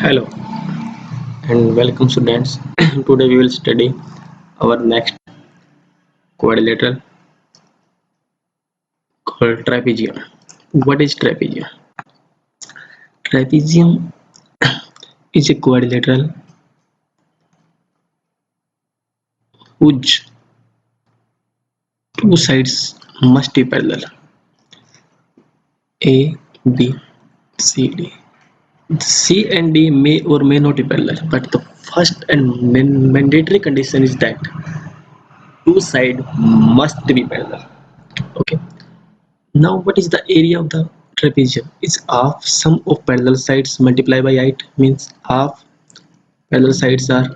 Hello and welcome students. Today we will study our next quadrilateral called trapezium. What is trapezium? Trapezium is a quadrilateral whose two sides must be parallel. A, B, C, D. C and D may or may not be parallel, but the first and mandatory condition is that two sides must be parallel. Okay. Now, what is the area of the trapezium? It's half sum of parallel sides multiplied by height, means half parallel sides are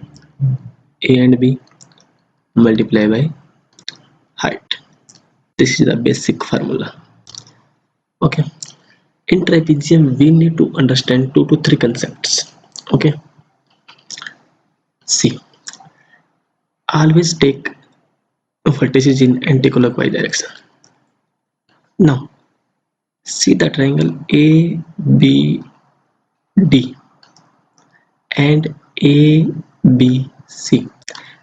A and B multiplied by height. This is the basic formula. Okay. In trapezium, we need to understand 2 to 3 concepts. Okay. See, always take vertices in anticlockwise direction. Now, see the triangle ABD and ABC.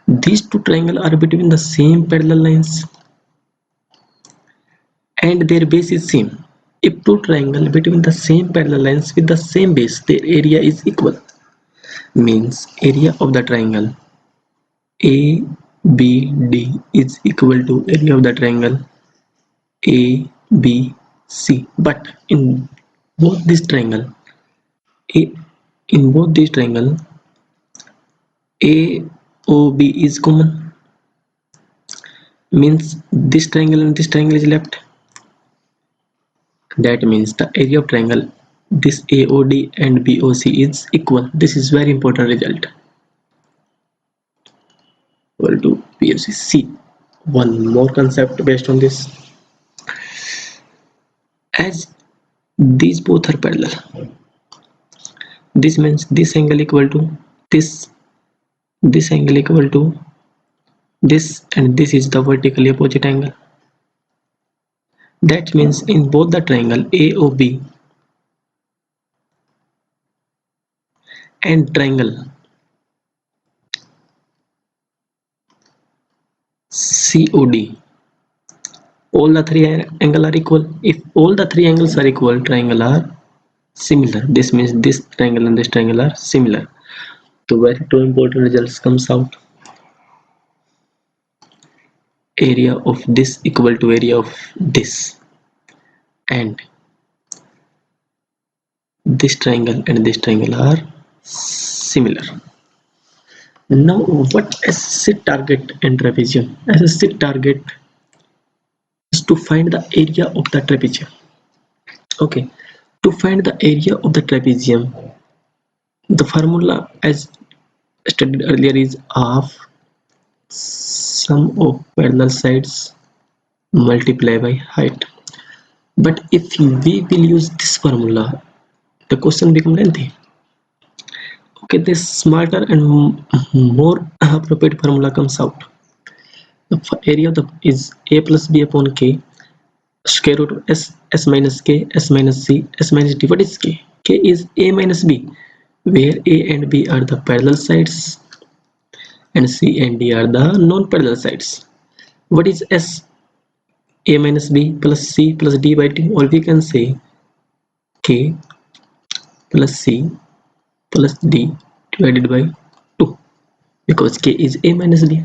These two triangles are between the same parallel lines and their base is same. If two triangles between the same parallel lines with the same base, their area is equal. Means area of the triangle ABD is equal to area of the triangle ABC. But in both these triangle, AOB is common. Means this triangle and this triangle is left. That means the area of triangle this AOD and BOC is equal. This is very important result. Equal to BOC. See, one more concept based on this. As these both are parallel, this means this angle equal to this angle equal to this, and this is the vertically opposite angle. That means in both the triangle AOB and triangle COD, all the three angles are equal. If all the three angles are equal, triangle are similar. This means this triangle and this triangle are similar. So very two important results comes out. Area of this equal to area of this, and this triangle and this triangle are similar. Now, what SC target in trapezium? SC target is to find the area of the trapezium. Okay, to find the area of the trapezium, the formula as studied earlier is half sum of parallel sides multiplied by height. But if we will use this formula, the question becomes lengthy. Okay, this smarter and more appropriate formula comes out. The area of the is a plus b upon k square root of s minus k s minus c s minus d. What is k? K is a minus b, where a and b are the parallel sides and c and d are the non-parallel sides. What is s? A minus b plus c plus d by 2, or we can say k plus c plus d divided by 2, because k is a minus b.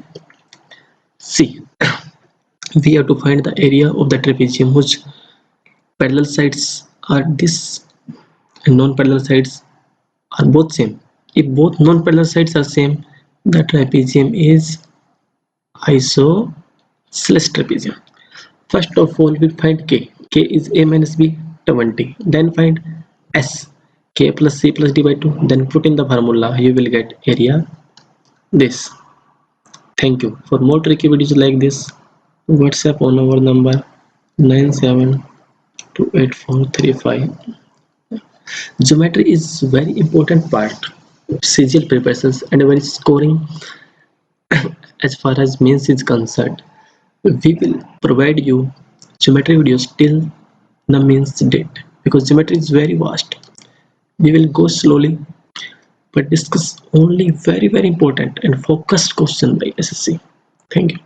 C. We have to find the area of the trapezium whose parallel sides are this and non-parallel sides are both same. If both non-parallel sides are same, the trapezium is isosceles trapezium. First of all, we find k. K is a minus b 20. Then find s. K plus c plus d by 2. Then put in the formula. You will get area this. Thank you. For more tricky videos like this, WhatsApp on our number 97284335. Geometry is very important part of CGL preparations and very scoring as far as mains is concerned. We will provide you geometry videos till the mains date, because geometry is very vast. We will go slowly but discuss only very important and focused question by SSC. Thank you.